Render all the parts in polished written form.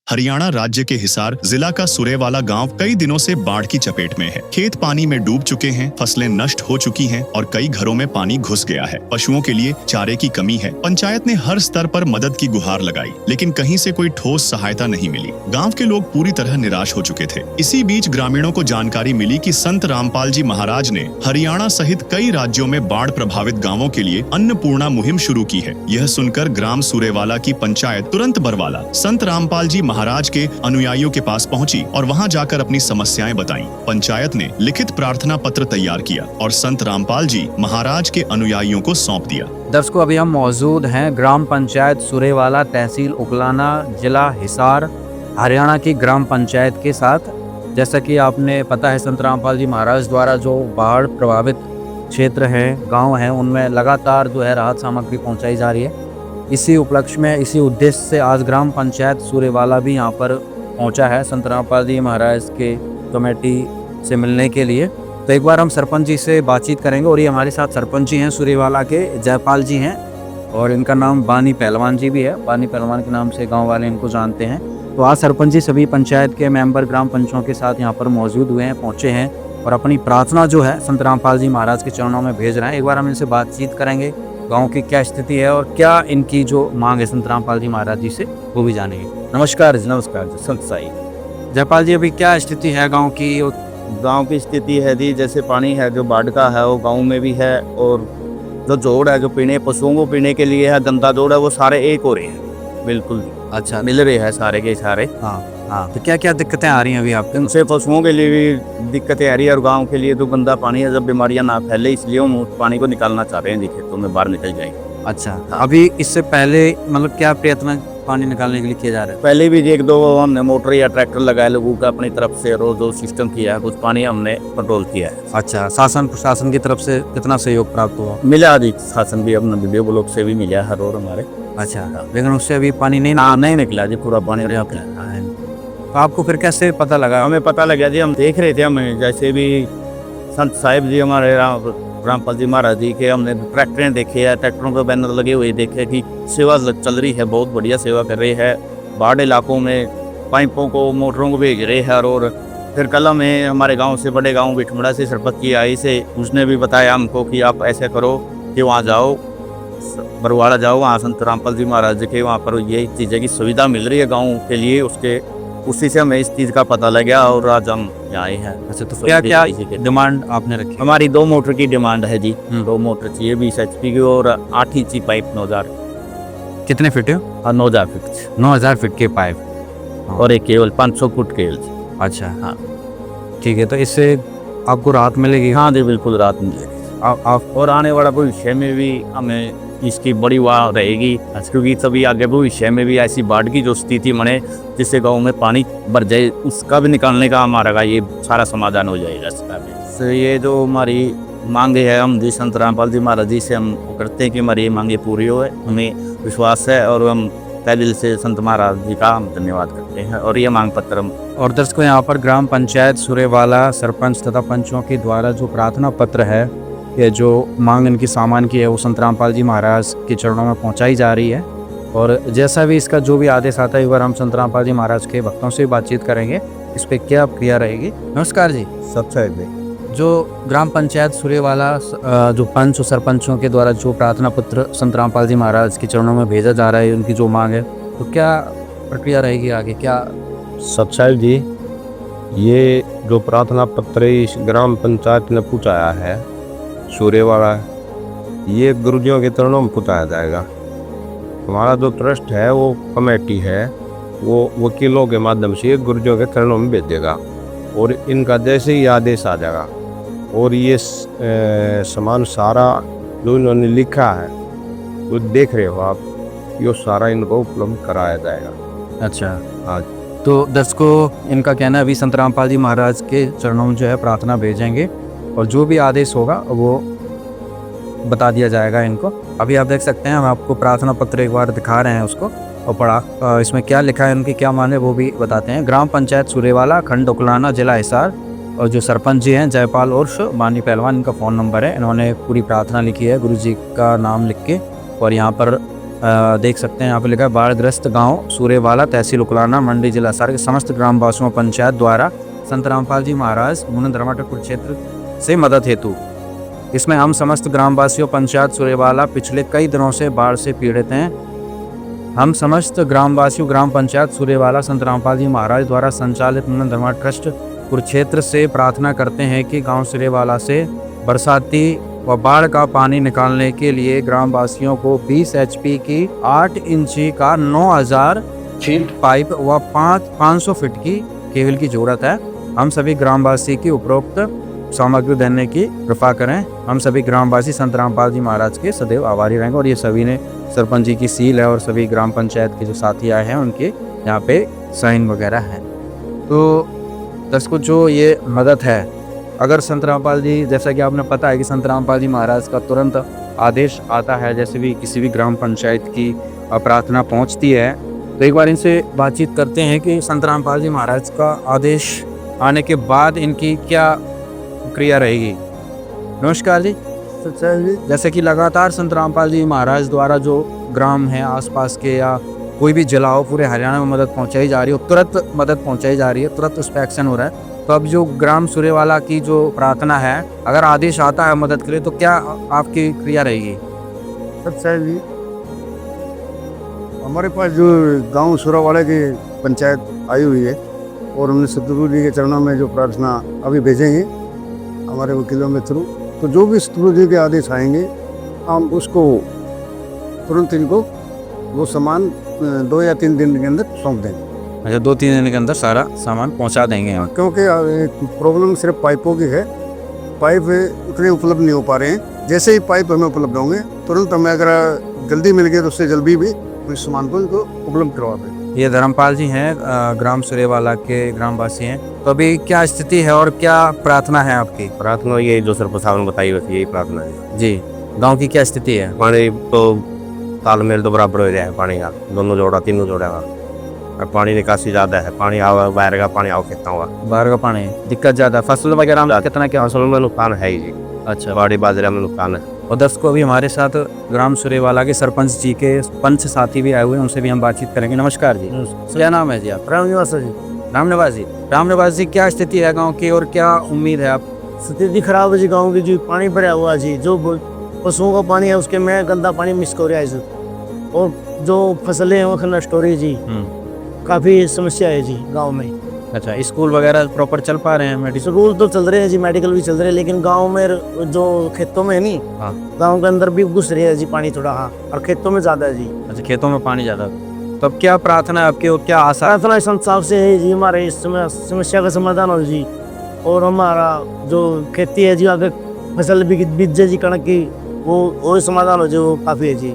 हरियाणा राज्य के हिसार जिला का सुरेवाला गांव कई दिनों से बाढ़ की चपेट में है। खेत पानी में डूब चुके हैं, फसलें नष्ट हो चुकी हैं और कई घरों में पानी घुस गया है। पशुओं के लिए चारे की कमी है। पंचायत ने हर स्तर पर मदद की गुहार लगाई, लेकिन कहीं से कोई ठोस सहायता नहीं मिली। गांव के लोग पूरी तरह निराश हो चुके थे। इसी बीच ग्रामीणों को जानकारी मिली कि संत रामपाल जी महाराज ने हरियाणा सहित कई राज्यों में बाढ़ प्रभावित गाँवों के लिए अन्नपूर्णा मुहिम शुरू की है। यह सुनकर ग्राम सुरेवाला की पंचायत तुरंत बरवाला संत रामपाल जी महाराज के अनुयायियों के पास पहुंची और वहां जाकर अपनी समस्याएं बताईं। पंचायत ने लिखित प्रार्थना पत्र तैयार किया और संत रामपाल जी महाराज के अनुयायियों को सौंप दिया। दर्शकों, अभी हम मौजूद हैं ग्राम पंचायत सुरेवाला, तहसील उकलाना, जिला हिसार, हरियाणा की ग्राम पंचायत के साथ। जैसा कि आपने पता है, संत रामपाल जी महाराज द्वारा जो बाढ़ प्रभावित क्षेत्र हैं, गांव हैं, उनमें लगातार जो है राहत सामग्री पहुंचाई जा रही है। इसी उपलक्ष्य में, इसी उद्देश्य से आज ग्राम पंचायत सुरेवाला भी यहाँ पर पहुँचा है संत रामपाल जी महाराज के कमेटी से मिलने के लिए। तो एक बार हम सरपंच जी से बातचीत करेंगे और ये हमारे साथ सरपंच जी हैं सुरेवाला के, जयपाल जी हैं, और इनका नाम बानी पहलवान जी भी है। बानी पहलवान के नाम से गाँव वाले इनको जानते हैं। तो आज सरपंच जी सभी पंचायत के मेंबर ग्राम पंचों के साथ यहाँ पर मौजूद हुए हैं, पहुँचे हैं और अपनी प्रार्थना जो है संत रामपाल जी महाराज के चरणों में भेज रहे हैं। एक बार हम इनसे बातचीत करेंगे, गांव की क्या स्थिति है और क्या इनकी जो मांग है संत रामपाल जी महाराज जी से, वो भी जानेंगे। नमस्कार जी। नमस्कार जी, संत साई। जयपाल जी, अभी क्या स्थिति है गांव की? गांव की स्थिति है जी, जैसे पानी है जो बाढ़ का है वो गांव में भी है, और जो जोड़ है जो पीने पशुओं को पीने के लिए है, गंदा जोड़ है, वो सारे एक हो रहे हैं। बिल्कुल अच्छा, मिल रहे हैं सारे के सारे। हाँ हाँ। तो क्या क्या दिक्कतें आ रही हैं अभी आपके? उनसे पशुओं के लिए भी दिक्कतें आ रही है और गाँव के लिए तो गंदा पानी है, जब बीमारियाँ ना फैले इसलिए हम उस पानी को निकालना चाह रहे हैं जी, खेतों में बाहर निकल जाएंगे। अच्छा, अभी इससे पहले मतलब क्या प्रयत्न पानी निकालने के लिए किए जा रहे हैं? पहले भी एक दो हमने मोटर या ट्रैक्टर लगाए लोगों का अपनी तरफ से, रोज जो सिस्टम किया है, कुछ पानी हमने कंट्रोल किया है। अच्छा, शासन प्रशासन की तरफ से कितना सहयोग प्राप्त हुआ? मिला अधिक शासन भी, अपना वीडियो ब्लॉग से भी मिला हर रोज हमारे। अच्छा, लेकिन उससे अभी पानी नहीं नहीं निकला जी, पूरा पानी है। तो आपको फिर कैसे पता लगा? हमें पता लगा जी, हम देख रहे थे, हमें जैसे भी संत साहिब जी हमारे रामपाल जी महाराज जी के हमने ट्रैक्टरें देखे हैं, ट्रैक्टरों पर बैनर लगे हुए देखे कि सेवा चल रही है, बहुत बढ़िया सेवा कर रही है। बाढ़ इलाकों में पाइपों को, मोटरों को भेज रहे हैं। और फिर कल में हमारे गांव से, बड़े गांव बिठमड़ा से सरपंच की आई से, उसने भी बताया हमको कि आप ऐसे करो कि वहाँ जाओ, बरवाड़ा जाओ, वहाँ संत रामपाल जी महाराज के वहाँ पर ये चीज़ें की सुविधा मिल रही है गाँव के लिए। उसी से हमें इस चीज़ का पता लगा और आज हम यहाँ आए हैं। अच्छा, तो क्या क्या डिमांड आपने रखी? हमारी 2 मोटर की डिमांड है जी। 2 मोटर चाहिए, 20 HP की और 8 इंची पाइप 9000। कितने फीट है? 9000 फीट। 9000 फीट के पाइप और एक केबल 500 फुट केबल। अच्छा हाँ, ठीक है। तो इससे आपको राहत मिलेगी? हाँ जी, बिल्कुल राहत मिलेगी। आप और आने वाला भविष्य में भी हमें इसकी बड़ी वाह रहेगी, क्योंकि तभी आगे भविष्य में भी ऐसी बाढ़ की जो स्थिति बने जिससे गाँव में पानी भर जाए, उसका भी निकालने का हमारा ये सारा समाधान हो जाएगा इसका भी। तो ये जो हमारी मांगे है, हम जी संत रामपाल जी महाराज जी से हम करते हैं कि हमारी ये मांगे पूरी हो। हमें विश्वास है और हम तहे दिल से संत महाराज जी का हम धन्यवाद करते हैं। और ये मांग पत्र हम और दर्शकों, यहाँ पर ग्राम पंचायत सुरेवाला सरपंच तथा पंचों के द्वारा जो प्रार्थना पत्र है, ये जो मांग इनकी सामान की है, वो संत रामपाल जी महाराज के चरणों में पहुंचाई जा रही है। और जैसा भी इसका जो भी आदेश आता है, एक बार हम संत रामपाल जी महाराज के भक्तों से बातचीत करेंगे, इस पर क्या क्रिया रहेगी। नमस्कार जी। सब चाहिए। जो ग्राम पंचायत सुरेवाला जो पंच और सरपंचों के द्वारा जो प्रार्थना पत्र संत रामपाल जी महाराज के चरणों में भेजा जा रहा है, उनकी जो मांग है, तो क्या प्रक्रिया रहेगी आगे? क्या सतसाहिब जी, ये जो प्रार्थना पत्र इस ग्राम पंचायत ने पहुँचाया है सुरेवाला, ये गुरुजियों के चरणों में पहुँचाया जाएगा। हमारा जो ट्रस्ट है, वो कमेटी है, वो वकीलों के माध्यम से गुरुजियों के चरणों में भेज देगा और इनका जैसे ही आदेश आ जाएगा और ये सामान सारा जो इन्होंने लिखा है, वो देख रहे हो आप, ये सारा इनको उपलब्ध कराया जाएगा। अच्छा हाँ। तो दर्शकों, इनका कहना है अभी संत रामपाल जी महाराज के चरणों में जो है प्रार्थना भेजेंगे और जो भी आदेश होगा वो बता दिया जाएगा इनको। अभी आप देख सकते हैं, हम आपको प्रार्थना पत्र एक बार दिखा रहे हैं उसको, और पढ़ा इसमें क्या लिखा है, उनकी क्या माने वो भी बताते हैं। ग्राम पंचायत सुरेवाला, खंड उकलाना, जिला हिसार, और जो सरपंच जी हैं जयपाल उर्फ बानी पहलवान, इनका फ़ोन नंबर है। इन्होंने पूरी प्रार्थना लिखी है गुरु जी का नाम लिख के, और यहाँ पर देख सकते हैं यहाँ पे लिखा है बाढ़ग्रस्त गांव सूरेवाला तहसील उकलाना मंडी जिला हिसार के समस्त ग्रामवासियों पंचायत द्वारा संत रामपाल जी महाराज मुनंद रमाटकपुर क्षेत्र से मदद हेतु। इसमें हम समस्त ग्रामवासियों पंचायत सूरेवाला पिछले कई दिनों से बाढ़ से पीड़ित हैं। हम समस्त ग्रामवासियों ग्राम पंचायत सूरेवाला संत रामपाल जी महाराज द्वारा संचालित मुनंद धर्माट ट्रस्ट कुरुक्षेत्र से प्रार्थना करते हैं कि गांव सूरेवाला से बरसाती व बाढ़ का पानी निकालने के लिए ग्रामवासियों को 20 HP की 8 इंची का 9000 फीट पाइप व 500 फीट की केबल की जरूरत है। हम सभी ग्रामवासी की उपरोक्त सामग्री देने की कृपा करें। हम सभी ग्रामवासी संत रामपाल जी महाराज के सदैव आभारी रहेंगे। और ये सभी ने सरपंच जी की सील है और सभी ग्राम पंचायत के जो साथी आए हैं उनके यहाँ पे साइन वगैरह है। तो दर्शकों जो ये मदद है, अगर संत रामपाल जी, जैसा कि आपने पता है कि संत रामपाल जी महाराज का तुरंत आदेश आता है जैसे भी किसी भी ग्राम पंचायत की प्रार्थना पहुंचती है, तो एक बार इनसे बातचीत करते हैं कि संत रामपाल जी महाराज का आदेश आने के बाद इनकी क्या क्रिया रहेगी। नमस्कार जी। जैसे कि लगातार संत रामपाल जी महाराज द्वारा जो ग्राम है आसपास के या कोई भी जिला हो पूरे हरियाणा में मदद पहुंचाई जा रही है, तुरंत मदद पहुंचाई जा रही है, तुरंत उस पर एक्शन हो रहा है। तो अब जो ग्राम सूरेवाला की जो प्रार्थना है, अगर आदेश आता है मदद के लिए तो क्या आपकी क्रिया रहेगी? साहब जी, हमारे पास जो गांव सूरेवाला की पंचायत आई हुई है और हमने सतगुरु जी के चरणों में जो प्रार्थना अभी भेजेंगे हमारे वकीलों में थ्रू, तो जो भी सतगुरु जी के आदेश आएंगे हम उसको तुरंत इनको वो सामान 2 या 3 दिन के अंदर सौंप देंगे। अच्छा, 2-3 दिन के अंदर सारा सामान पहुंचा देंगे हम। क्योंकि प्रॉब्लम सिर्फ पाइपों की है, पाइप उतने उपलब्ध नहीं हो पा रहे हैं। जैसे ही पाइप हमें उपलब्ध होंगे तुरंत हमें अगर जल्दी मिल गए तो उससे जल्दी भी इस सामान को इनको उपलब्ध करवा दें। ये धर्मपाल जी हैं, ग्राम सूरेवाला के ग्रामवासी हैं। तो अभी क्या स्थिति है और क्या प्रार्थना है आपकी? प्रार्थना ये जो सरपंच साहब ने बताई वैसे यही प्रार्थना है जी। गांव की क्या स्थिति है? पानी तो तालमेल तो बराबर हो जाए, पानी का दोनों जोड़ा तीनों जोड़ा का, और पानी निकासी ज्यादा है, पानी आवा बाहर का पानी आओ खेता हुआ, बाहर का पानी दिक्कत ज्यादा, फसल वगैरह में कितना क्या? फसल में नुकसान है ही जी। अच्छा, बाड़ी बाजरा में नुकसान है। और दर्शकों अभी हमारे साथ ग्राम सूरेवाला के सरपंच जी के पंच साथी भी आए हुए हैं, उनसे भी हम बातचीत करेंगे। नमस्कार जी, क्या नाम है जी आप? रामनिवास जी। रामनिवास जी। रामनिवास जी, क्या स्थिति है गांव की और क्या उम्मीद है आप? स्थिति खराब है जी गाँव की, जो पानी भरा हुआ है जी, जो पशुओं का पानी है उसके में गंदा पानी मिक्स हो रहा है जी, और जो फसलें हैं वो नष्ट हो रही है जी। काफ़ी समस्या है जी गांव में। अच्छा, स्कूल वगैरह प्रॉपर चल पा रहे हैं? मेडिकल स्कूल तो चल रहे हैं जी, मेडिकल भी चल रहे हैं, लेकिन गांव में जो खेतों में है नहीं, गांव के अंदर भी घुस रही है जी पानी थोड़ा, हाँ, और खेतों में ज़्यादा है जी। अच्छा, खेतों में पानी ज़्यादा। तो अब क्या प्रार्थना है आपकी और क्या आशा? प्रार्थना संत साहब से है जी हमारे इस समस्या का समाधान हो जी, और हमारा जो खेती है जी आगे फसल भी बीज जाए जी कणक की, वो समाधान हो जी, वो काफ़ी है जी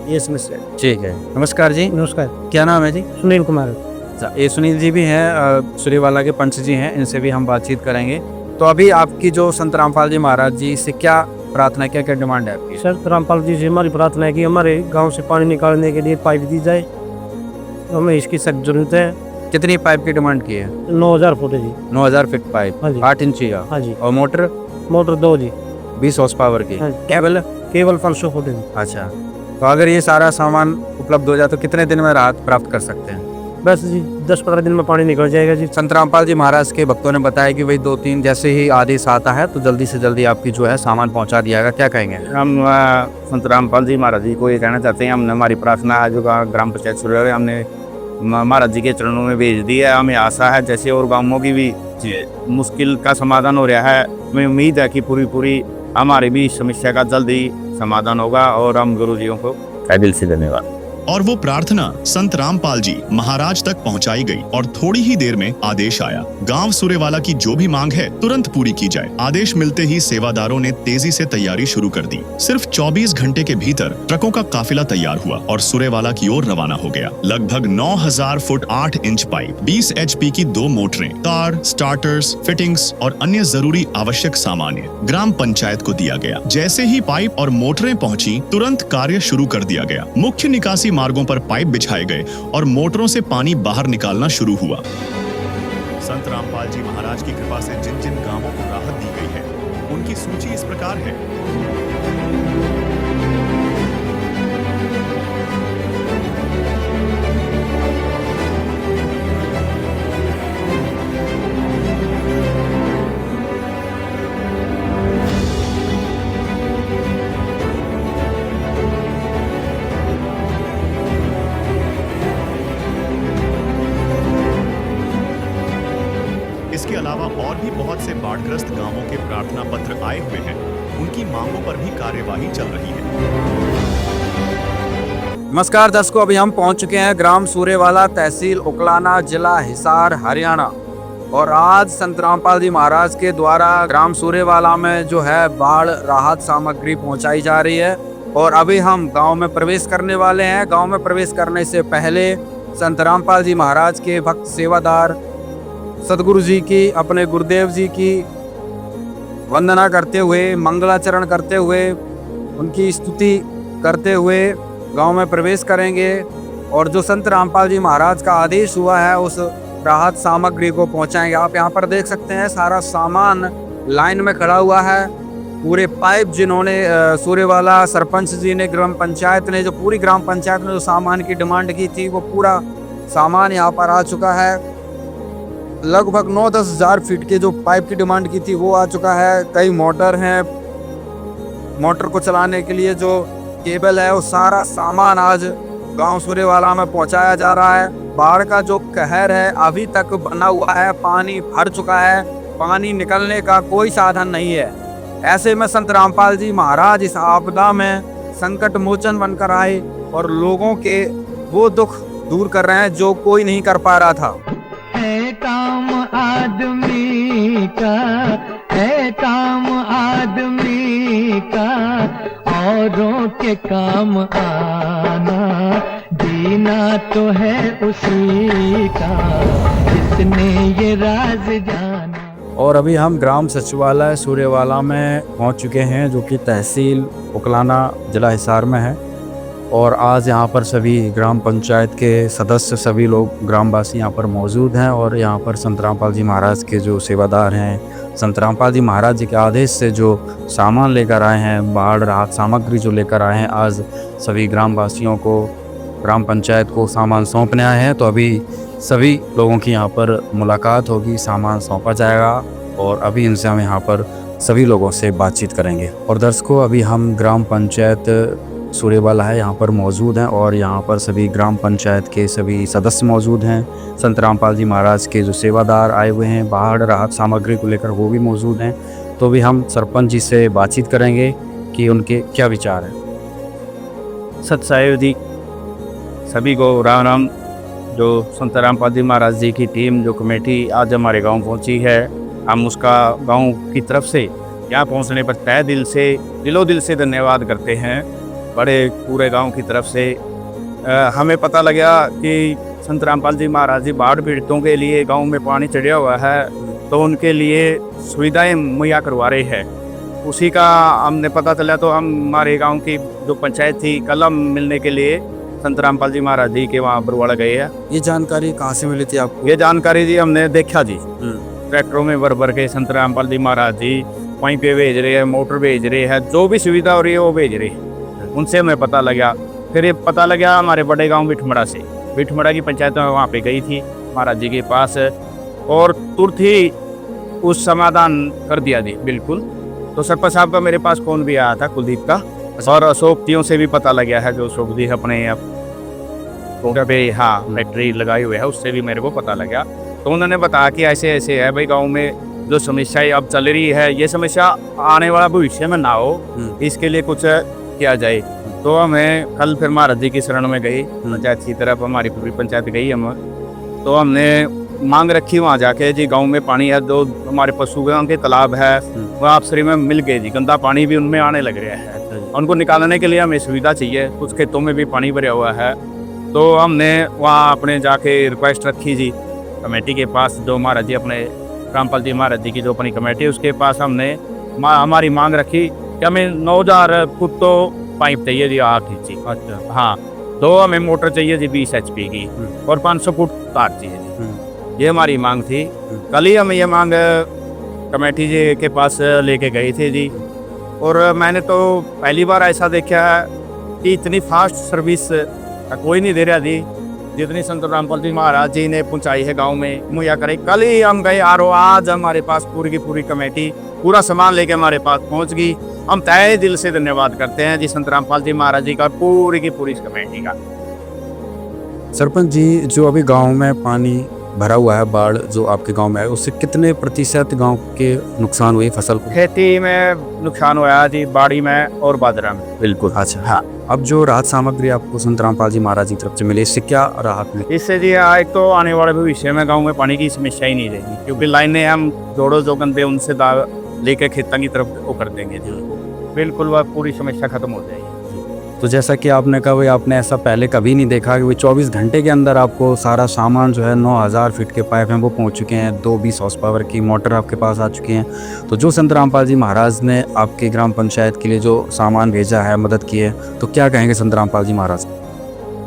ये समस्या। ठीक है, नमस्कार जी। नमस्कार। क्या नाम है जी? सुनील कुमार। अच्छा, ये सुनील जी भी हैं, सूरेवाला के पंच जी हैं, इनसे भी हम बातचीत करेंगे। तो अभी आपकी जो संत रामपाल जी महाराज जी से क्या प्रार्थना, क्या क्या डिमांड है आपकी? संत रामपाल जी से हमारी प्रार्थना है कि हमारे गांव से पानी निकालने के लिए पाइप दी जाए, हमें इसकी सख्त जरूरत है। कितनी पाइप की डिमांड की है? 9000 फुट है जी। 9000 फीट पाइप, हाँ जी। 8 इंची का। हाँ जी। और मोटर? मोटर 2 जी। 20 हॉर्स पावर की। हाँ। केबल? केवल 500 फुट है। अच्छा, तो अगर ये सारा सामान उपलब्ध हो जाए तो कितने दिन में राहत प्राप्त कर सकते हैं? बस जी 10-15 दिन में पानी निकल जाएगा जी। संत रामपाल जी महाराज के भक्तों ने बताया कि वही 2-3 जैसे ही आदेश आता है तो जल्दी से जल्दी आपकी जो है सामान पहुंचा दिया जाएगा। क्या कहेंगे? हम संत रामपाल जी महाराज जी को ये कहना चाहते हैं, हमने हमारी प्रार्थना जो ग्राम पंचायत सूरेवाला हमने महाराज जी के चरणों में भेज दी है। हमें आशा है जैसे और गाँवों की भी मुश्किल का समाधान हो रहा है, हमें उम्मीद है कि पूरी हमारी भी समस्या का जल्द ही समाधान होगा, और हम गुरु जियों को दिल से धन्यवाद। और वो प्रार्थना संत रामपाल जी महाराज तक पहुंचाई गई और थोड़ी ही देर में आदेश आया। गांव सूरेवाला की जो भी मांग है तुरंत पूरी की जाए। आदेश मिलते ही सेवादारों ने तेजी से तैयारी शुरू कर दी। सिर्फ 24 घंटे के भीतर ट्रकों का काफिला तैयार हुआ और सूरेवाला की ओर रवाना हो गया। लगभग 9000 फुट 8 इंच पाइप, 20 HP की 2 मोटरें, तार, स्टार्टर्स, फिटिंग्स और अन्य जरूरी आवश्यक सामान्य ग्राम पंचायत को दिया गया। जैसे ही पाइप और मोटरें पहुंची तुरंत कार्य शुरू कर दिया गया। मुख्य निकासी मार्गों पर पाइप बिछाए गए और मोटरों से पानी बाहर निकालना शुरू हुआ। संत रामपाल जी महाराज की कृपा से जिन जिन गांवों को राहत दी गई है उनकी सूची इस प्रकार है। इसके अलावा और भी बहुत से बाढ़ग्रस्त गांवों के प्रार्थना पत्र आए हुए हैं। उनकी मांगों पर भी कार्यवाही चल रही है। नमस्कार दर्शकों, अभी हम पहुंच चुके हैं ग्राम सूरेवाला, तहसील उकलाना, जिला हिसार, हरियाणा। और आज संत रामपाल जी महाराज के द्वारा ग्राम सूरेवाला में जो है बाढ़ राहत सामग्री पहुंचाई जा रही है। और अभी हम गांव में प्रवेश करने वाले हैं। गांव में प्रवेश करने से पहले संत रामपाल जी महाराज के भक्त सेवादार सदगुरु जी की, अपने गुरुदेव जी की वंदना करते हुए, मंगलाचरण करते हुए, उनकी स्तुति करते हुए गांव में प्रवेश करेंगे। और जो संत रामपाल जी महाराज का आदेश हुआ है उस राहत सामग्री को पहुंचाएंगे। आप यहां पर देख सकते हैं सारा सामान लाइन में खड़ा हुआ है। पूरे पाइप जिन्होंने सूरेवाला सरपंच जी ने, ग्राम पंचायत ने, जो पूरी ग्राम पंचायत ने जो सामान की डिमांड की थी वो पूरा सामान यहाँ पर आ चुका है। लगभग 9-10 हज़ार फीट के जो पाइप की डिमांड की थी वो आ चुका है। कई मोटर हैं, मोटर को चलाने के लिए जो केबल है, वो सारा सामान आज गांव सूरेवाला में पहुंचाया जा रहा है। बाढ़ का जो कहर है अभी तक बना हुआ है, पानी भर चुका है, पानी निकलने का कोई साधन नहीं है। ऐसे में संत रामपाल जी महाराज इस आपदा में संकट मोचन बनकर आए और लोगों के वो दुख दूर कर रहे हैं जो कोई नहीं कर पा रहा था। है काम आदमी का, है काम आदमी का, औरों के काम आना, जीना तो है उसी का, जिसने ये राज जाना। और अभी हम ग्राम सचिवालय सूरेवाला में पहुंच चुके हैं, जो कि तहसील उकलाना, जिला हिसार में है। और आज यहाँ पर सभी ग्राम पंचायत के सदस्य, सभी लोग ग्रामवासी यहाँ पर मौजूद हैं। और यहाँ पर संत रामपाल जी महाराज के जो सेवादार हैं, संत रामपाल जी महाराज जी के आदेश से जो सामान लेकर आए हैं, बाढ़ राहत सामग्री जो लेकर आए हैं, आज सभी ग्रामवासियों को, ग्राम पंचायत को सामान सौंपने आए हैं। तो अभी सभी लोगों की यहाँ पर मुलाकात होगी, सामान सौंपा जाएगा और अभी इनसे हम यहाँ पर सभी लोगों से बातचीत करेंगे। और दर्शकों, अभी हम ग्राम पंचायत सूरेवाला है यहाँ पर मौजूद हैं और यहाँ पर सभी ग्राम पंचायत के सभी सदस्य मौजूद हैं। संत रामपाल जी महाराज के जो सेवादार आए हुए हैं बाढ़ राहत सामग्री को लेकर, वो भी मौजूद हैं। तो भी हम सरपंच जी से बातचीत करेंगे कि उनके क्या विचार हैं। सत साहिब जी, सभी को राम राम। जो संत रामपाल जी महाराज जी की टीम, जो कमेटी आज हमारे गांव पहुंची है, हम उसका गांव की तरफ से यहाँ पहुंचने पर तहे दिल से, दिलो दिल से धन्यवाद करते हैं। बड़े पूरे गांव की तरफ से हमें पता लगा कि संत रामपाल जी महाराज जी बाढ़ पीड़ितों के लिए गांव में पानी चढ़ा हुआ है, तो उनके लिए सुविधाएं मुहैया करवा रहे हैं। उसी का हमने पता चला, तो हम हमारे गांव की जो पंचायत थी, कलम मिलने के लिए संत रामपाल जी महाराज जी के वहाँ बरवाड़ा गए हैं। ये जानकारी कहाँ से मिली थी आपको? ये जानकारी जी हमने देखा जी, ट्रैक्टरों में भर भर के संत रामपाल जी महाराज जी पाइपें भेज रहे हैं, मोटर भेज रहे हैं, जो भी सुविधा हो रही है वो भेज रहे हैं। उनसे हमें पता लगा। फिर ये पता लगा हमारे बड़े गांव बिठमड़ा से, बिठमड़ा की पंचायत में वहाँ पे गई थी महाराज जी के पास, और तुरंत ही उस समाधान कर दिया जी, बिल्कुल। तो सरपंच साहब का मेरे पास फोन भी आया था, कुलदीप का, और अशोक जियों से भी पता लग गया है, जो अशोक जी अपने पे हाँ फैक्ट्री लगाई हुई है, उससे भी मेरे को पता लगा। तो उन्होंने बताया कि ऐसे ऐसे है भाई, गाँव में जो समस्याएं अब चल रही है, ये समस्या आने वाला भविष्य में ना हो, इसके लिए कुछ किया जाए। तो हमें कल फिर महाराज जी की शरण में गई, पंचायत की तरफ हमारी पूरी पंचायत गई हम। तो हमने मांग रखी वहाँ जाके जी, गांव में पानी है, जो हमारे पशुओं के तालाब है वो आपसरी में मिल गए जी, गंदा पानी भी उनमें आने लग रहा है। उनको निकालने के लिए हमें सुविधा चाहिए, कुछ खेतों में भी पानी भरा हुआ है। तो हमने वहाँ अपने जाके रिक्वेस्ट रखी जी कमेटी के पास, जो महाराज जी अपने रामपाल जी महाराज जी की जो अपनी कमेटी है उसके पास हमने हमारी मांग रखी कि हमें 9000 फुट तो पाइप चाहिए जी, 8 इंची। अच्छा हाँ, तो हमें मोटर चाहिए जी 20 HP की, और 500 फुट तार चाहिए जी। ये हमारी मांग थी। कल ही हम ये मांग कमेटी जी के पास लेके गए थे जी। और मैंने तो पहली बार ऐसा देखा है कि इतनी फास्ट सर्विस कोई नहीं दे रहा जी, जितनी संत रामपाल जी महाराज जी ने पहुँचाई है गांव में मुहैया करे। कल ही हम गए RO, आज हमारे पास पूरी की पूरी कमेटी पूरा सामान लेके हमारे पास पहुंच गई। हम तहे दिल से धन्यवाद करते हैं जी संत रामपाल जी महाराज जी का, पूरी की पूरी कमेटी का। सरपंच जी, जो अभी गांव में पानी भरा हुआ है, बाढ़ जो आपके गांव में है, उससे कितने प्रतिशत गांव के नुकसान हुए फसल को? खेती में नुकसान हुआ जी, बाड़ी में और बाजरा में। बिल्कुल। अच्छा, हाँ, अब जो राहत सामग्री आपको संत रामपाल जी महाराज की तरफ से मिली, इससे क्या राहत मिली? इससे जी एक तो आने वाले भविष्य में गांव में पानी की समस्या ही नहीं रहेगी, क्योंकि लाइनें हम जोड़ो जो गंदे उनसे लेके खेतों की तरफ वो कर देंगे जी, बिल्कुल वह पूरी समस्या खत्म हो जाएगी। तो जैसा कि आपने कहा, भाई आपने ऐसा पहले कभी नहीं देखा कि 24 घंटे के अंदर आपको सारा सामान जो है 9000 फीट के पाइप हैं वो पहुंच चुके हैं, 220 हॉर्स पावर की मोटर आपके पास आ चुकी हैं। तो जो संत रामपाल जी महाराज ने आपके ग्राम पंचायत के लिए जो सामान भेजा है, मदद की है, तो क्या कहेंगे संत रामपाल जी महाराज?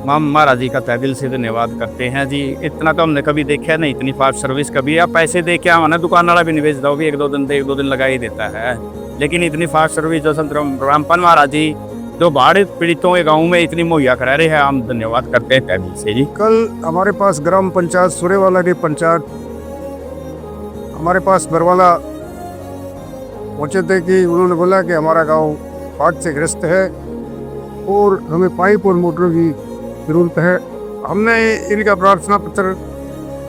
महाराज जी का तहे दिल से धन्यवाद करते हैं जी। इतना तो हमने कभी देखा नहीं, इतनी फास्ट सर्विस कभी। आप पैसे दे के आना, दुकान वाला भी नहीं भेजता, वो भी एक दो दिन लगा ही देता है, लेकिन इतनी फास्ट सर्विस जो संत रामपाल महाराज जी जो बाढ़ पीड़ितों के गाँव में इतनी मुहैया करा रहे हैं, हम धन्यवाद करते हैं तहे दिल से जी। कल हमारे पास ग्राम पंचायत सुरेवाला की पंचायत हमारे पास बरवाला पहुँचे थे कि उन्होंने बोला कि हमारा गांव बाढ़ से ग्रस्त है और हमें पाइप और मोटरों की ज़रूरत है। हमने इनका प्रार्थना पत्र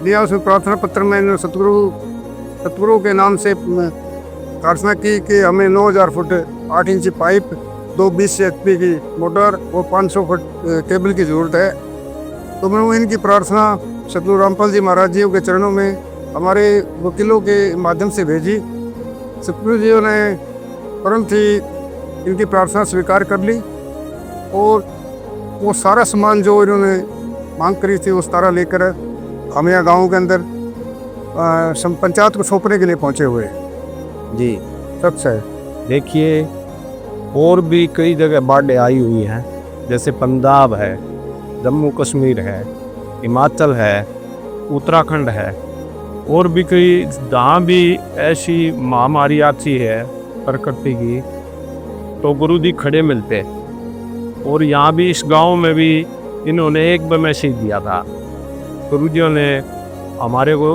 लिया, उसमें प्रार्थना पत्र में इन्होंने सतगुरु के नाम से प्रार्थना की कि हमें 9000 फुट 8 इंची पाइप, 220 HP की मोटर और 500 फुट केबल की ज़रूरत है। तो मैं इनकी प्रार्थना सतगुरु रामपाल जी महाराज जी के चरणों में हमारे वकीलों के माध्यम से भेजी। सतगुरु जी ने तुरंत ही इनकी प्रार्थना स्वीकार कर ली और वो सारा सामान जो इन्होंने मांग करी थी वो सारा लेकर हम यहाँ गाँव के अंदर पंचायत को सौंपने के लिए पहुँचे हुए जी। सच है। देखिए, और भी कई जगह बाढ़ें आई हुई हैं, जैसे पंजाब है, जम्मू कश्मीर है, हिमाचल है, उत्तराखंड है, और भी कई जहाँ भी ऐसी महामारी आती है प्रकृति की, तो गुरु जी खड़े मिलते हैं। और यहाँ भी इस गांव में भी इन्होंने एक मैसेज दिया था, गुरु जी ने हमारे को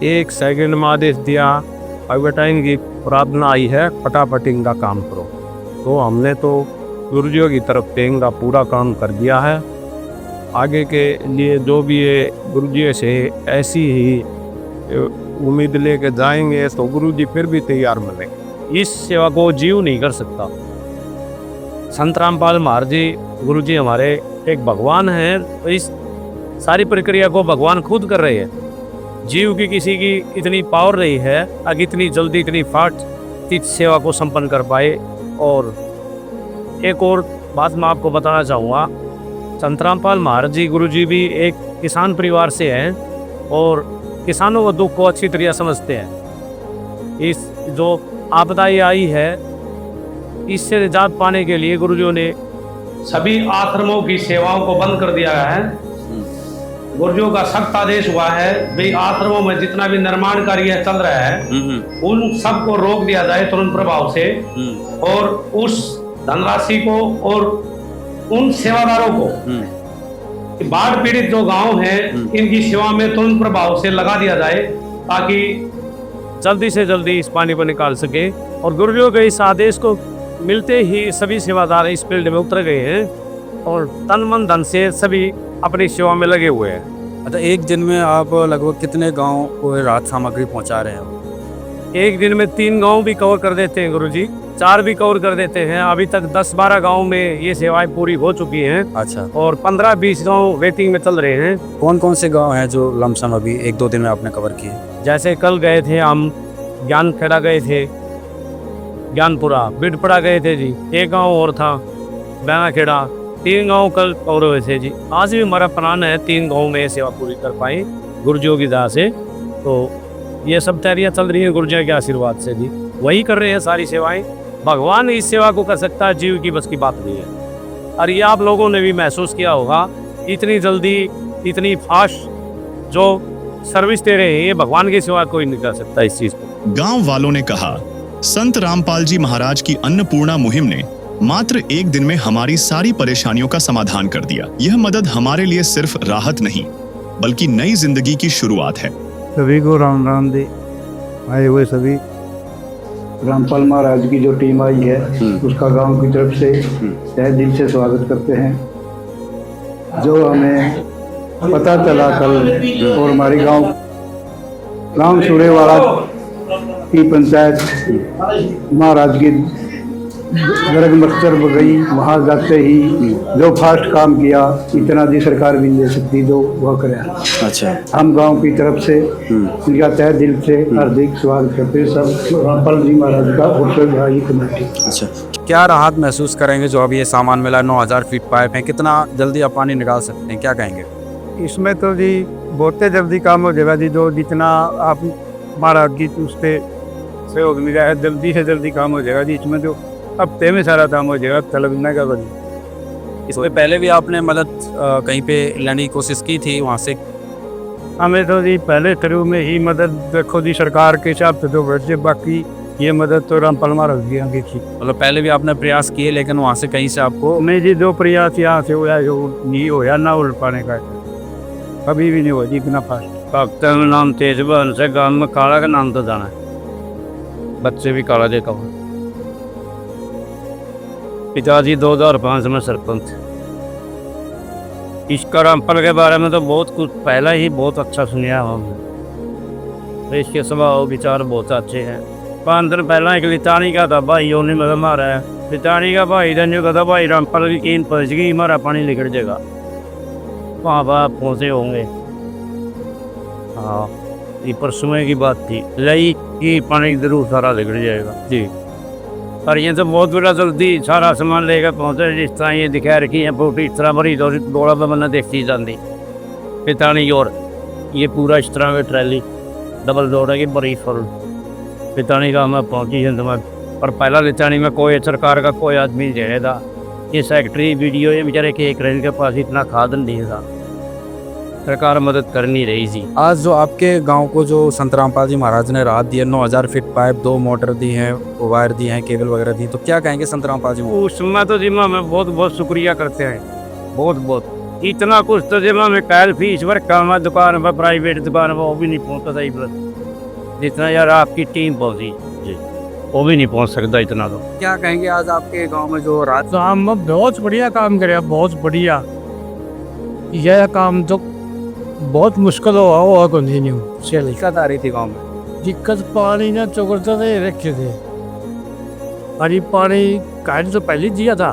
1 सेकंड में आदेश दिया, अब बेटा इनकी प्रार्थना आई है, फटाफट इनका काम करो। तो हमने तो गुरुजियों की तरफ से इनका पूरा काम कर दिया है। आगे के लिए जो भी ये गुरुजी से ऐसी ही उम्मीद लेके जाएंगे तो गुरुजी फिर भी तैयार मिलेंगे। इस सेवा को जीव नहीं कर सकता। संत रामपाल महाराज जी गुरुजी हमारे एक भगवान हैं, तो इस सारी प्रक्रिया को भगवान खुद कर रहे हैं। जीव की किसी की इतनी पावर रही है कि इतनी जल्दी इतनी फास्ट इस सेवा को संपन्न कर पाए। और एक और बात मैं आपको बताना चाहूँगा, संत रामपाल महाराज जी गुरुजी भी एक किसान परिवार से हैं और किसानों को दुख को अच्छी तरह समझते हैं। इस जो आपदा आई है, इससे निजात पाने के लिए गुरुजियों ने सभी आश्रमों की सेवाओं को बंद कर दिया है। गुरुजियों का सख्त आदेश हुआ है, भाई आश्रमों में जितना भी निर्माण कार्य चल रहा है उन सबको रोक दिया जाए तुरंत प्रभाव से, और उस धनराशि को और उन सेवादारों को बाढ़ पीड़ित जो गांव हैं इनकी सेवा में तुरंत प्रभाव से लगा दिया जाए, ताकि जल्दी से जल्दी इस पानी को निकाल सके। और गुरुजियों के इस आदेश को मिलते ही सभी सेवादार इस फील्ड में उतर गए हैं और तन मन धन से सभी अपनी सेवा में लगे हुए हैं। अच्छा, एक दिन में आप लगभग कितने गांव को राहत सामग्री पहुंचा रहे हैं? एक दिन में 3 गांव भी कवर कर देते हैं गुरुजी, 4 भी कवर कर देते हैं। अभी तक 10-12 गांव में ये सेवाएं पूरी हो चुकी हैं। अच्छा। और 15-20 गांव वेटिंग में चल रहे हैं। कौन कौन से गांव हैं जो लमसम अभी 1-2 दिन में आपने कवर किए? जैसे कल गए थे हम ज्ञानखेड़ा गए थे, ज्ञानपुरा, बिडपड़ा गए थे जी, एक गाँव और था बैंगाखेड़ा, 3 गांव कल कवर हुए थे जी। आज भी हमारा प्लान है 3 गांव में सेवा पूरी कर पाए गुरुजियों की दया से। तो ये सब तैयारियां चल रही हैं गुरुजियों के आशीर्वाद से जी, वही कर रहे हैं सारी सेवाएं। भगवान इस सेवा को कर सकता है, जीव की बस की बात नहीं है। और ये आप लोगों ने भी महसूस किया होगा, इतनी जल्दी इतनी फास्ट जो सर्विस दे रहे हैं, ये भगवान की सेवा कोई नहीं कर सकता इस चीज को। गांव वालों ने कहा, संत रामपाल जी महाराज की अन्नपूर्णा मुहिम ने मात्र 1 दिन में हमारी सारी परेशानियों का समाधान कर दिया। यह मदद हमारे लिए सिर्फ राहत नहीं बल्कि नई जिंदगी की शुरुआत है। सभी को राम राम दे। आए हुए सभी रामपाल महाराज की जो टीम आई है उसका गांव की तरफ से तहे दिल से स्वागत करते हैं। जो हमें पता चला कल और हमारी गांव सूरेवाला की पंचायत महाराज की गर्ग मस्तर गई, वहाँ जाते ही जो फास्ट काम किया इतना जी सरकार भी नहीं दे सकती जो वह करे। अच्छा। हम गांव की तरफ से उनका तहे दिल से हार्दिक स्वागत करते सब रामपाल जी महाराज का और भाई कमेटी। अच्छा, क्या राहत महसूस करेंगे जो अब ये सामान मिला 9000 फीट पाइप है, कितना जल्दी आप पानी निकाल सकते हैं, क्या कहेंगे? इसमें तो जी बहुत जल्दी काम हो जाएगा जी, जो जितना आप महाराज की उससे सहयोग मिला है जल्दी से जल्दी काम हो जाएगा जी। इसमें तो हफ्ते में सारा काम हो जाएगा तलबना का बजी। इसमें पहले भी आपने मदद कहीं पे लेने की कोशिश की थी वहाँ से? हमें तो जी पहले शुरू में ही मदद देखो जी सरकार के हिसाब से तो बढ़, बाकी ये मदद तो रामपाल महाराज जी की थी। मतलब पहले भी आपने प्रयास किए लेकिन वहाँ से कहीं से आपको? नहीं जी, जो प्रयास यहाँ से हुआ जो नहीं होया ना उड़ पाने का कभी भी नहीं हुआ जी इतना फास्ट। भक्त में नाम तेज बहन से गांव में काला का नाम तो जाना है, बच्चे भी काला देखा हुआ। पिताजी 2005 में सरपंच। इसका रामपाल के बारे में तो बहुत कुछ पहला ही बहुत अच्छा सुनिया हमने। इसके स्वभाव विचार बहुत अच्छे हैं। 5 दिन पहला एक लितानी का था भाई ने मदद मारा है। लितानी का भाई धन्य का था भाई रामपाल की कीन पहुँच गई, हमारा पानी निकल जाएगा, वहाँ पर पहुँचे होंगे। हाँ, ये परसों की बात थी, लई कि पानी जरूर सारा निकल जाएगा जी। और ये तो बहुत बड़ा जल्दी सारा सामान लेकर पहुँचे, जिस तरह ये दिखा रखी है फोटो इस तरह बड़ी दौड़ा पर मैंने देखती जाती पितानी। और ये पूरा इस तरह की ट्रैली डबल दौड़ा की बड़ी फुल पितानी का मैं पहुँची है तुम्हें। पर पहला लितानी में कोई सरकार का कोई आदमी नहीं था, ये सेक्रेटरी वीडियो ये बेचारे के एक रेल के पास इतना खादन नहीं था, सरकार मदद कर नहीं रही थी। आज जो आपके गांव को जो संत रामपाल जी महाराज ने राहत दी है, 9000 फीट पाइप, 2 मोटर दी हैं, वायर दी हैं, केबल वगैरह दी, तो क्या कहेंगे संत रामपाल जी? उसमें तो जिम्मा में बहुत बहुत शुक्रिया करते हैं, बहुत बहुत। इतना कुछ तो जिम्मा में कैल फीस वर्क का दुकान पर प्राइवेट दुकान पर वो भी नहीं पहुँचता था इधर, जितना यार आपकी टीम पहुँची जी वो भी नहीं पहुँच सकता इतना। तो क्या कहेंगे आज आपके गाँव में जो रात? हम बहुत बढ़िया काम करे, बहुत बढ़िया। यह काम जो बहुत मुश्किल हुआ कंटिन्यू चल। दिक्कत आ रही थी गाँव में? दिक्कत पानी ना चौकड़ता थे रखे थे, अरे पानी काट तो पहले दिया था,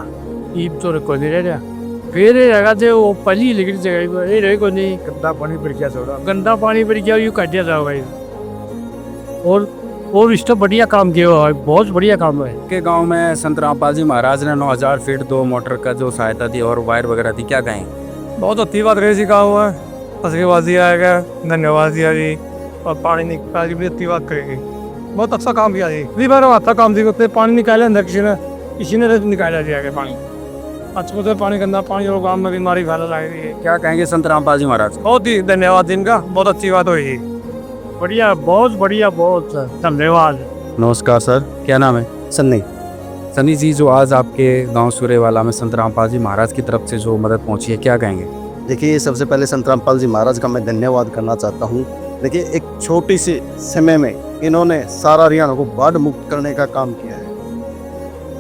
ईब तो रखो नहीं रहा, फिर जगह थे वो पहली लेकिन जगह ये रहे को नहीं, गंदा पानी पड़ गया, थोड़ा गंदा पानी पड़ गया, यूँ काट दिया था भाई। और इस तो बढ़िया काम किया हुआ है, बहुत बढ़िया काम है। के गांव में संत रामपाल जी महाराज ने 9000 फीट 2 मोटर का जो सहायता दी और वायर वगैरह दी, क्या कहेंगे? बहुत अच्छी बात कही सी काम है, आशीर्वाद दिया है, धन्यवाद दिया जी, और पानी निकाल भी अच्छी बात करेगी, बहुत अच्छा काम किया जी। नहीं बार अच्छा काम दिया, पानी निकाले अंदर किसी ने निकाला दिया गया पानी, अच्छा तो पानी गंदा पानी और गाँव में बीमारी फैला लाई रही है। क्या कहेंगे संत रामपाल जी महाराज? बहुत ही धन्यवाद इनका, बहुत अच्छी बात हुई, बढ़िया, बहुत बढ़िया, बहुत धन्यवाद। नमस्कार सर, क्या नाम है? सन्नी। सनी जी, जो आज आपके गांव सूरेवाला में संत रामपाल जी महाराज की तरफ से जो मदद पहुंची है, क्या कहेंगे? देखिए, सबसे पहले संत रामपाल जी महाराज का मैं धन्यवाद करना चाहता हूँ। देखिए, एक छोटी सी समय में इन्होंने सारा हरियाणा को बाढ़ मुक्त करने का काम किया है,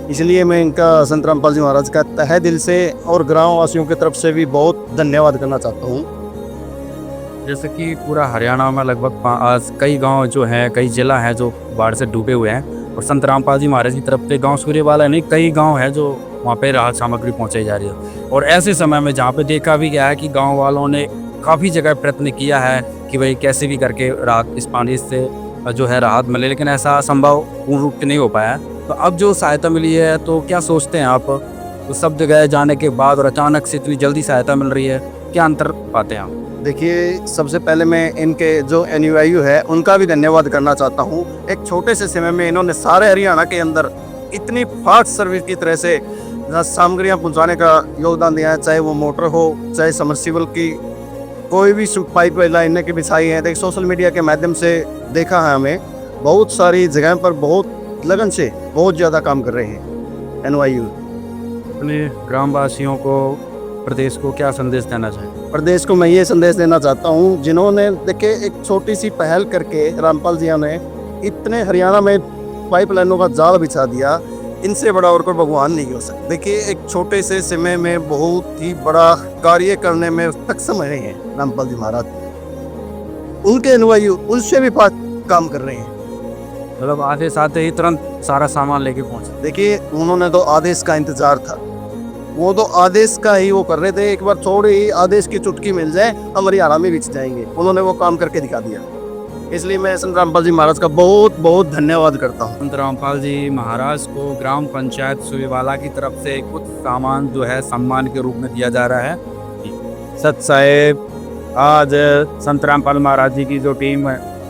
इसलिए मैं इनका संत रामपाल जी महाराज का तहे दिल से और ग्राम वासियों की तरफ से भी बहुत धन्यवाद करना चाहता हूँ। जैसे कि पूरा हरियाणा में लगभग आज कई गांव जो हैं, कई जिला हैं जो बाढ़ से डूबे हुए हैं, और संत रामपाल जी महाराज की तरफ से गांव सूरेवाला नहीं कई गांव हैं जो वहाँ पे राहत सामग्री पहुँचाई जा रही है। और ऐसे समय में जहाँ पे देखा भी गया है कि गांव वालों ने काफ़ी जगह प्रयत्न किया है कि भाई कैसे भी करके राहत इस पानी से जो है राहत मिले, लेकिन ऐसा संभव पूर्ण रूप से नहीं हो पाया। तो अब जो सहायता मिली है, तो क्या सोचते हैं आप, तो सब जगह जाने के बाद और अचानक से इतनी जल्दी सहायता मिल रही है, क्या अंतर पाते हैं आप? देखिए, सबसे पहले मैं इनके जो एनयूआईयू है उनका भी धन्यवाद करना चाहता हूँ। एक छोटे से समय में इन्होंने सारे हरियाणा के अंदर इतनी फास्ट सर्विस की तरह से सामग्रियाँ पहुँचाने का योगदान दिया है, चाहे वो मोटर हो, चाहे समर्सिबल की कोई भी पाइप लाइन की बिछाई है। देखिए, सोशल मीडिया के माध्यम से देखा है हमें, बहुत सारी जगह पर बहुत लगन से बहुत ज़्यादा काम कर रहे हैं एनयूआईयू। अपने ग्रामवासियों को, प्रदेश को क्या संदेश देना चाहिए? प्रदेश को मैं ये संदेश देना चाहता हूँ, जिन्होंने देखिए एक छोटी सी पहल करके रामपाल जी ने इतने हरियाणा में पाइपलाइनों का जाल बिछा दिया, इनसे बड़ा और कोई भगवान नहीं हो सकता। देखिए एक छोटे से समय में बहुत ही बड़ा कार्य करने में सक्षम रहे हैं रामपाल जी महाराज। उनके अनुयायी उनसे भी पास काम कर रहे हैं। मतलब आदेश आते ही तुरंत सारा सामान लेके पहुंचे। देखिए उन्होंने तो आदेश का इंतजार था, वो तो आदेश का ही वो कर रहे थे। एक बार थोड़ी ही आदेश की चुटकी मिल जाए हमारी आरामी बिछ जाएंगे। उन्होंने वो काम करके दिखा दिया। इसलिए मैं संत रामपाल जी महाराज का बहुत बहुत धन्यवाद करता हूँ। संत रामपाल जी महाराज को ग्राम पंचायत सुरेवाला की तरफ से कुछ सामान जो है सम्मान के रूप में दिया जा रहा है। सत साहेब, आज संत रामपाल महाराज जी की जो टीम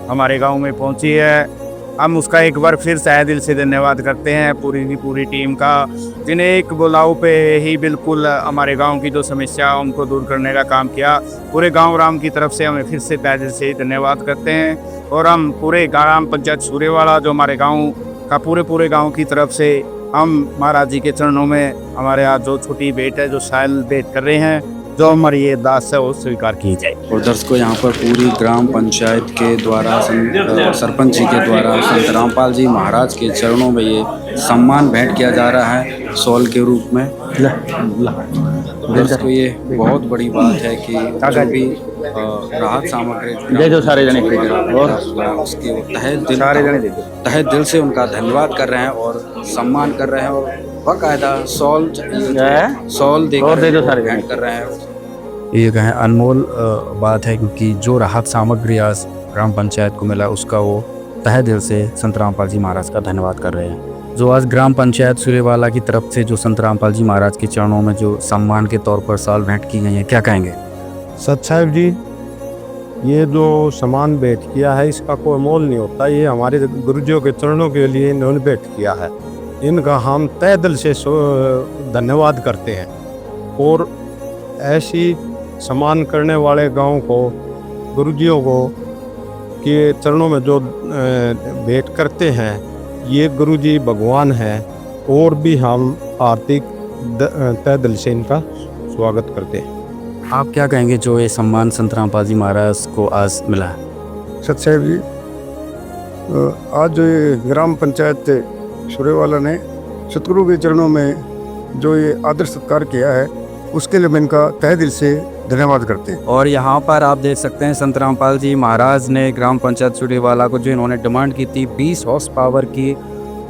हमारे गांव में पहुंची है, हम उसका एक बार फिर तहे दिल से धन्यवाद करते हैं पूरी की पूरी टीम का, जिन्हें एक बुलाव पे ही बिल्कुल हमारे गांव की जो समस्या उनको दूर करने का काम किया। पूरे गांव राम की तरफ से हमें फिर से तहे दिल से धन्यवाद करते हैं। और हम पूरे ग्राम पंचायत सुरेवाला जो हमारे गांव का पूरे गांव की तरफ से हम महाराज जी के चरणों में हमारे यहाँ जो छोटी भेंट है, जो सायल भेंट कर रहे हैं, जो हमारी ये दास है वो स्वीकार की जाए। और दर्शकों, यहाँ पर पूरी ग्राम पंचायत के द्वारा सरपंच जी के द्वारा संत रामपाल जी महाराज के चरणों में ये सम्मान भेंट किया जा रहा है शॉल के रूप में। दर्शकों, ये बहुत बड़ी बात है कि जो भी राहत सामग्री जो सारे जने और उसके तहे दिल से उनका धन्यवाद कर रहे हैं और सम्मान कर रहे हैं और बाकायदा शॉल देकर भेंट कर रहे हैं। ये कहें अनमोल बात है, क्योंकि जो राहत सामग्री आज ग्राम पंचायत को मिला उसका वो तहे दिल से संत रामपाल जी महाराज का धन्यवाद कर रहे हैं। जो आज ग्राम पंचायत सुरेवाला की तरफ से जो संत रामपाल जी महाराज के चरणों में जो सम्मान के तौर पर शॉल भेंट की गई है, क्या कहेंगे? सत साहिब जी, ये जो सामान भेंट किया है इसका कोई मोल नहीं होता। ये हमारे गुरुजियों के चरणों के लिए इन्होंने भेंट किया है। इनका हम तहे दिल से धन्यवाद करते हैं। और ऐसी सम्मान करने वाले गांव को, गुरुजियों को के चरणों में जो भेंट करते हैं, ये गुरुजी भगवान है। और भी हम आर्थिक तहे दिल से इनका स्वागत करते हैं। आप क्या कहेंगे जो ये सम्मान संत रामपाल जी महाराज को आज मिला है? सत साहिब जी, आज जो ये ग्राम पंचायत सुरेवाला ने सतगुरु के चरणों में जो ये आदर सत्कार किया है, उसके लिए मैं इनका तहे दिल से धन्यवाद करते हैं। और यहाँ पर आप देख सकते हैं संत रामपाल जी महाराज ने ग्राम पंचायत सुरेवाला को जो इन्होंने डिमांड की थी 20 हॉर्स पावर की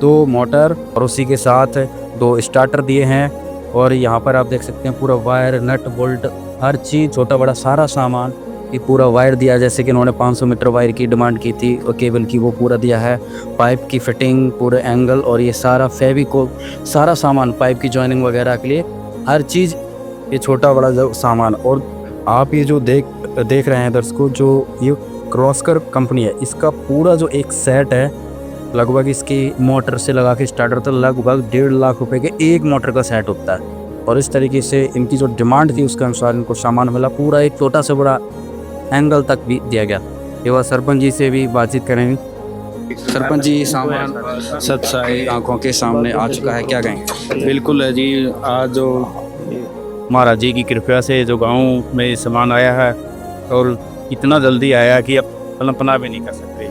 2 मोटर और उसी के साथ 2 स्टार्टर दिए हैं। और यहाँ पर आप देख सकते हैं पूरा वायर, नट बोल्ट, हर चीज़, छोटा बड़ा सारा सामान, ये पूरा वायर दिया। जैसे कि इन्होंने 500 मीटर वायर की डिमांड की थी और केबल की वो पूरा दिया है। पाइप की फिटिंग, पूरे एंगल और ये सारा फेविकोल, सारा सामान, पाइप की जॉइनिंग वगैरह के लिए हर चीज़, ये छोटा बड़ा जो सामान। और आप ये जो देख रहे हैं दर्शकों, जो ये क्रॉसकर कंपनी है, इसका पूरा जो एक सेट है, लगभग इसकी मोटर से लगा के स्टार्टर तो लगभग 1.5 लाख रुपए के एक मोटर का सेट होता है। और इस तरीके से इनकी जो डिमांड थी उसके अनुसार इनको सामान मिला। पूरा एक छोटा से बड़ा एंगल तक भी दिया गया। ये वह सरपंच जी से भी बातचीत करेंगे। सरपंच जी, सामान सत्साई आंखों के सामने आ चुका है, क्या कहेंगे? बिल्कुल है जी, आज जो महाराज जी की कृपा से जो गांव में सामान आया है और इतना जल्दी आया कि अब कल्पना भी नहीं कर सकते।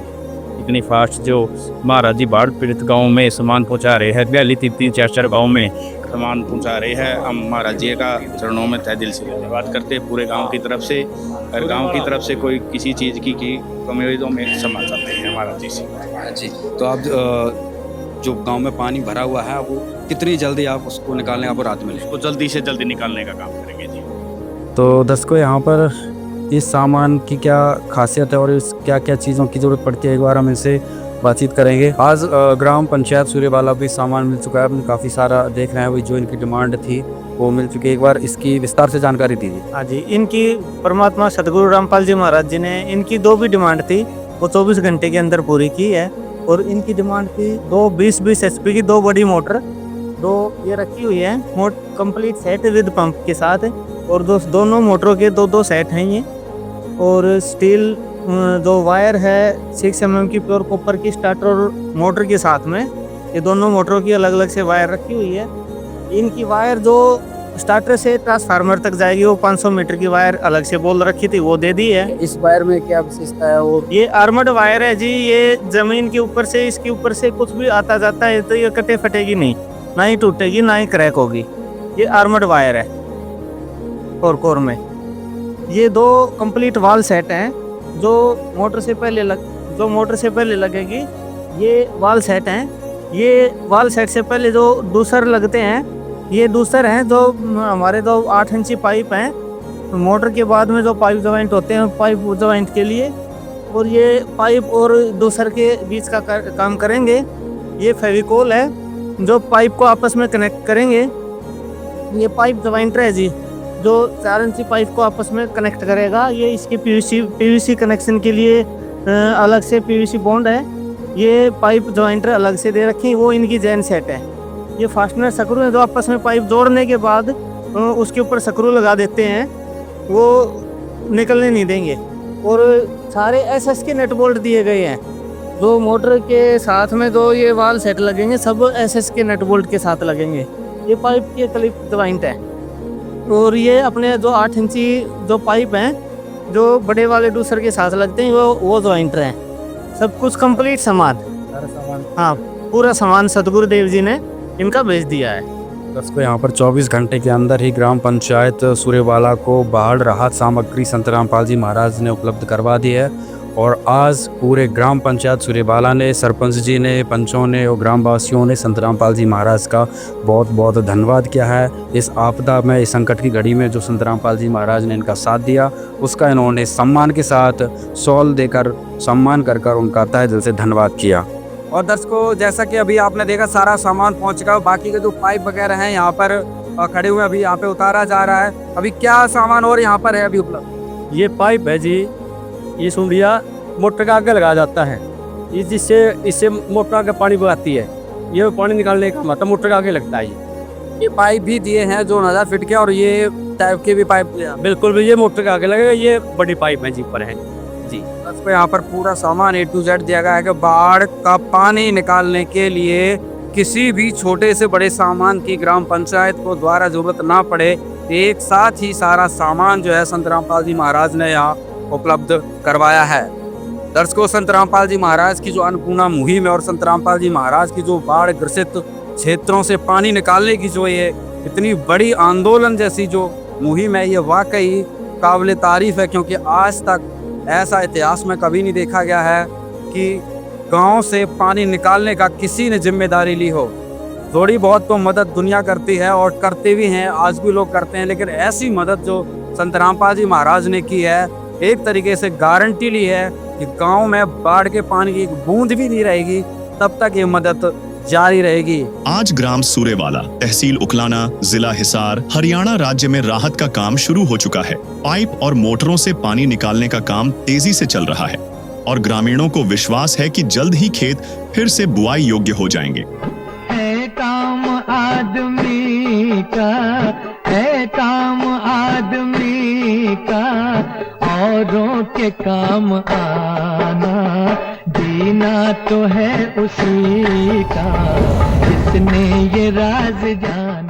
इतनी फास्ट जो महाराज जी बाढ़ पीड़ित गाँव में सामान पहुंचा रहे हैं, पहले 3-4 गाँव में सामान पहुंचा रहे हैं। हम महाराज जी का चरणों में तहे दिल से धन्यवाद करते हैं पूरे गांव की तरफ से। और गांव की तरफ से कोई किसी चीज़ की कमी तो में क्षमा चाहते हैं महाराज जी से। जी, तो आप जो गांव में पानी भरा हुआ है वो कितनी जल्दी आप उसको निकालने का रात मिले? उसको जल्दी से जल्दी निकालने का काम करेंगे जी। तो दर्शकों, यहाँ पर इस सामान की क्या खासियत है और इस क्या क्या चीज़ों की ज़रूरत पड़ती है, एक बार हम इनसे बातचीत करेंगे। आज ग्राम पंचायत सुरेवाला भी सामान मिल चुका है, काफ़ी सारा देख रहे हैं। वही जो इनकी डिमांड थी वो मिल चुकी है। एक बार इसकी विस्तार से जानकारी दीजिए। हाँ जी, इनकी परमात्मा सतगुरु रामपाल जी महाराज जी ने इनकी 2 भी डिमांड थी, वो 24 घंटे के अंदर पूरी की है। और इनकी डिमांड थी 2 20-20 HP की 2 बड़ी मोटर, 2 ये रखी हुई है कंप्लीट सेट विद पंप के साथ। और दोनों मोटरों के 2-2 सेट हैं ये। और स्टील जो वायर है 6 mm की प्योर कॉपर की स्टार्टर और मोटर के साथ में, ये दोनों मोटरों की अलग अलग से वायर रखी हुई है। इनकी वायर जो स्टार्टर से ट्रांसफार्मर तक जाएगी वो 500 मीटर की वायर अलग से बोल रखी थी, वो दे दी है। इस वायर में क्या विशेषता है? वो ये आर्मर्ड वायर है जी। ये जमीन के ऊपर से, इसके ऊपर से कुछ भी आता जाता है तो ये कटे फटेगी नहीं। ना ही टूटेगी ना ही क्रैक होगी। ये आर्मड वायर है कोर में। ये 2 कंप्लीट वाल सेट हैं जो मोटर से पहले लगेगी। ये वाल सेट हैं। ये वाल सेट से पहले जो दूसर लगते हैं, ये दूसर हैं जो हमारे 8 इंची पाइप हैं। मोटर के बाद में जो पाइप जॉइंट होते हैं, पाइप जॉइंट के लिए, और ये पाइप और दूसर के बीच का काम करेंगे। ये फेविकोल है जो पाइप को आपस में कनेक्ट करेंगे। ये पाइप जॉइंटर है जी, जो 4 इंची पाइप को आपस में कनेक्ट करेगा। ये इसकी पीवीसी कनेक्शन के लिए अलग से पीवीसी बॉन्ड है। ये पाइप जॉइंटर अलग से दे रखी, वो इनकी जैन सेट है। ये फास्टनर स्क्रू है जो आपस में पाइप जोड़ने के बाद उसके ऊपर स्क्रू लगा देते हैं, वो निकलने नहीं देंगे। और सारे एसएस के नट बोल्ट दिए गए हैं। जो मोटर के साथ में जो ये वाल सेट लगेंगे सब एसएस के नट बोल्ट के साथ लगेंगे। ये पाइप की क्लिप जॉइंट है। और ये अपने जो 8 इंची जो पाइप हैं जो बड़े वाले दूसर के साथ लगते हैं वो जॉइंटर हैं। सब कुछ कंप्लीट सामान, हाँ पूरा सामान सतगुरुदेव जी ने इनका भेज दिया है। दर्शकों, यहाँ पर 24 घंटे के अंदर ही ग्राम पंचायत सूर्यवाला को बाढ़ राहत सामग्री संत रामपाल जी महाराज ने उपलब्ध करवा दी है। और आज पूरे ग्राम पंचायत सूर्यवाला ने, सरपंच जी ने, पंचों ने और ग्रामवासियों ने संत रामपाल जी महाराज का बहुत बहुत धन्यवाद किया है। इस आपदा में, इस संकट की घड़ी में जो संत रामपाल जी महाराज ने इनका साथ दिया, उसका इन्होंने सम्मान के साथ शॉल देकर सम्मान कर उनका तहे दिल से धन्यवाद किया। और दर्शकों, जैसा कि अभी आपने देखा सारा सामान पहुँच चुका है। बाकी के जो पाइप वगैरह हैं यहाँ पर खड़े हुए, अभी यहाँ पे उतारा जा रहा है। अभी क्या सामान और यहाँ पर है अभी उपलब्ध? ये पाइप है जी, ये सुंडिया मोटर का आगे लगाया जाता है। ये जिससे इससे मोटर आगे पानी बगाती है। ये पानी निकालने का मतलब मोटर का आगे लगता है। ये पाइप भी दिए हैं जो 1000 फीट के, और ये टाइप के भी पाइप? बिल्कुल भी, ये मोटर का आगे लगेगा। ये बड़ी पाइप है जी पर है जी। तो यहाँ पर पूरा सामान A to Z दिया गया है कि बाढ़ का पानी निकालने के लिए किसी भी छोटे से बड़े सामान की ग्राम पंचायत को द्वारा जरूरत ना पड़े। एक साथ ही सारा सामान जो है संत रामपाल जी महाराज ने यहाँ उपलब्ध करवाया है। दर्शकों, संत रामपाल जी महाराज की जो अन्नपूर्णा मुहिम है और संत रामपाल जी महाराज की जो बाढ़ ग्रसित क्षेत्रों से पानी निकालने की जो ये इतनी बड़ी आंदोलन जैसी जो मुहिम है, ये वाकई काबिल तारीफ है। क्योंकि आज तक ऐसा इतिहास में कभी नहीं देखा गया है कि गांव से पानी निकालने का किसी ने जिम्मेदारी ली हो। थोड़ी बहुत तो मदद दुनिया करती है और करते भी हैं, आज भी लोग करते हैं, लेकिन ऐसी मदद जो संत रामपाल जी महाराज ने की है, एक तरीके से गारंटी ली है कि गांव में बाढ़ के पानी की एक बूंद भी नहीं रहेगी, तब तक ये मदद जारी रहेगी। आज ग्राम सूर्यवाला, तहसील उकलाना, जिला हिसार, हरियाणा राज्य में राहत का काम शुरू हो चुका है। पाइप और मोटरों से पानी निकालने का काम तेजी से चल रहा है और ग्रामीणों को विश्वास है कि जल्द ही खेत फिर से बुआई योग्य हो जाएंगे। है काम आदमी का, है काम आदमी का, औरों के काम आना, जीना तो है उसी का जिसने ये राज जाना।